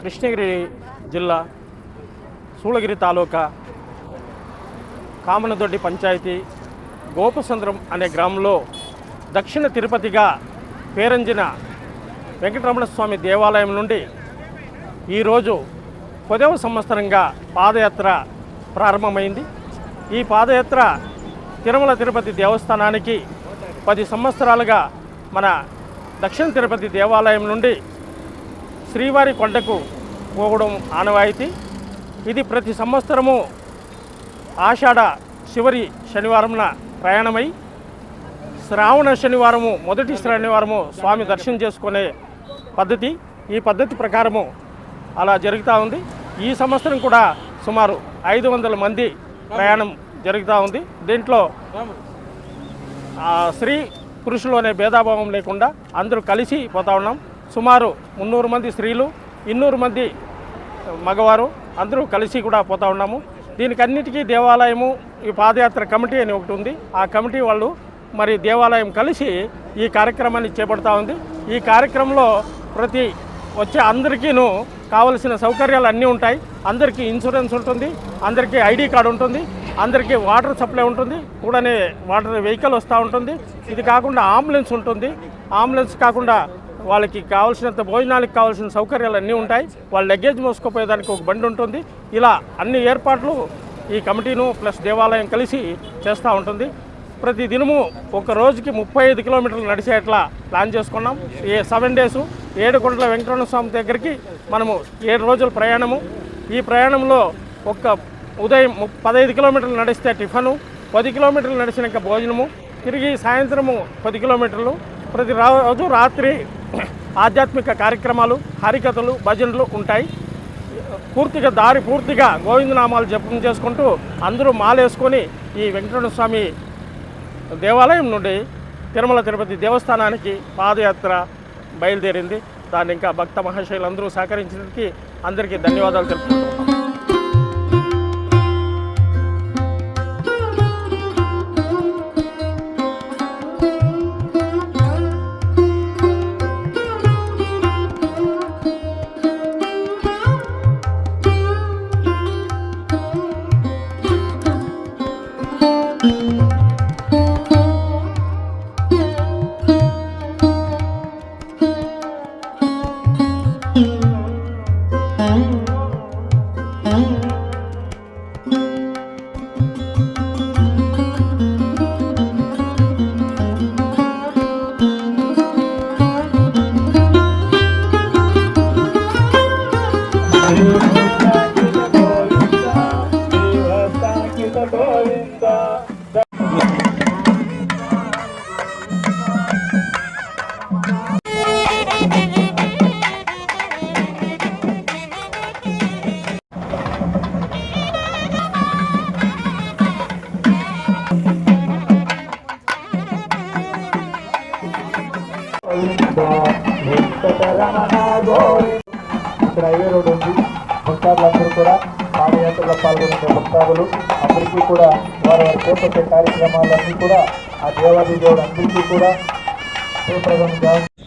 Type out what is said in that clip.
కృష్ణగిరి జిల్లా సూళగిరి తాలూకా కామనదొడ్డి పంచాయతీ గోపసంద్రం అనే గ్రామంలో దక్షిణ తిరుపతిగా పేరంజిన వెంకటరమణ స్వామి దేవాలయం నుండి ఈరోజు 10వ సంవత్సరంగా పాదయాత్ర ప్రారంభమైంది. ఈ పాదయాత్ర తిరుమల తిరుపతి దేవస్థానానికి 10 సంవత్సరాలుగా మన దక్షిణ తిరుపతి దేవాలయం నుండి శ్రీవారి కొండకు పోవడం ఆనవాయితీ. ఇది ప్రతి సంవత్సరము ఆషాఢ చివరి శనివారంన ప్రయాణమై శ్రావణ శనివారము మొదటి శనివారము స్వామి దర్శనం చేసుకునే పద్ధతి. ఈ పద్ధతి ప్రకారము అలా జరుగుతూ ఉంది. ఈ సంవత్సరం కూడా సుమారు 500 మంది ప్రయాణం జరుగుతూ ఉంది. దీంట్లో స్త్రీ పురుషులు అనే భేదాభావం లేకుండా అందరూ కలిసి పోతూ ఉన్నాం. సుమారు 300 మంది స్త్రీలు 200 మంది మగవారు అందరూ కలిసి కూడా పోతూ ఉన్నాము. దీనికి అన్నిటికీ దేవాలయము ఈ పాదయాత్ర కమిటీ అని ఒకటి ఉంది. ఆ కమిటీ వాళ్ళు మరి దేవాలయం కలిసి ఈ కార్యక్రమాన్ని చేపడుతూ ఉంది. ఈ కార్యక్రమంలో ప్రతి వచ్చే అందరికీను కావలసిన సౌకర్యాలు అన్నీ ఉంటాయి. అందరికీ ఇన్సూరెన్స్ ఉంటుంది, అందరికీ ఐడి కార్డు ఉంటుంది, అందరికీ వాటర్ సప్లై ఉంటుంది, కూడానే వాటర్ వెహికల్ వస్తూ ఉంటుంది. ఇది కాకుండా అంబులెన్స్ ఉంటుంది. అంబులెన్స్ కాకుండా వాళ్ళకి కావాల్సినంత భోజనాలకు కావాల్సిన సౌకర్యాలు అన్నీ ఉంటాయి. వాళ్ళ లగేజ్ మోసుకుపోయేదానికి ఒక బండి ఉంటుంది. ఇలా అన్ని ఏర్పాట్లు ఈ కమిటీను ప్లస్ దేవాలయం కలిసి చేస్తూ ఉంటుంది. ప్రతి దినము ఒక రోజుకి 35 కిలోమీటర్లు నడిచేట్లా ప్లాన్ చేసుకున్నాం. 7 డేస్ 7 కొండల వెంకటరమణ స్వామి దగ్గరికి మనము 7 రోజుల ప్రయాణము. ఈ ప్రయాణంలో ఉదయం 15 కిలోమీటర్లు నడిస్తే టిఫను, 10 కిలోమీటర్లు నడిచినాక భోజనము, తిరిగి సాయంత్రము 10 కిలోమీటర్లు. ప్రతి రోజు రాత్రి ఆధ్యాత్మిక కార్యక్రమాలు, హరికథలు, భజనలు ఉంటాయి. దారి పూర్తిగా గోవిందనామాలు జపం చేసుకుంటూ అందరూ మాలేసుకొని ఈ వెంకటరమణ స్వామి దేవాలయం నుండి తిరుమల తిరుపతి దేవస్థానానికి పాదయాత్ర బయలుదేరింది. దాన్ని ఇంకా భక్త మహాశయులు అందరూ సహకరించినందుకు అందరికీ ధన్యవాదాలు తెలుపుకుంటున్నాం. ఇక్కడ హైవే రోడ్ ఉంది. భక్తాదులందరూ కూడా పాదయాత్రలో పాల్గొనే భక్తాదులు అందరికీ కూడా వారి చేపట్టే కార్యక్రమాలన్నీ కూడా ఆ దేవాది దేవుడు అందరికీ కూడా సుప్రదంగా అంతా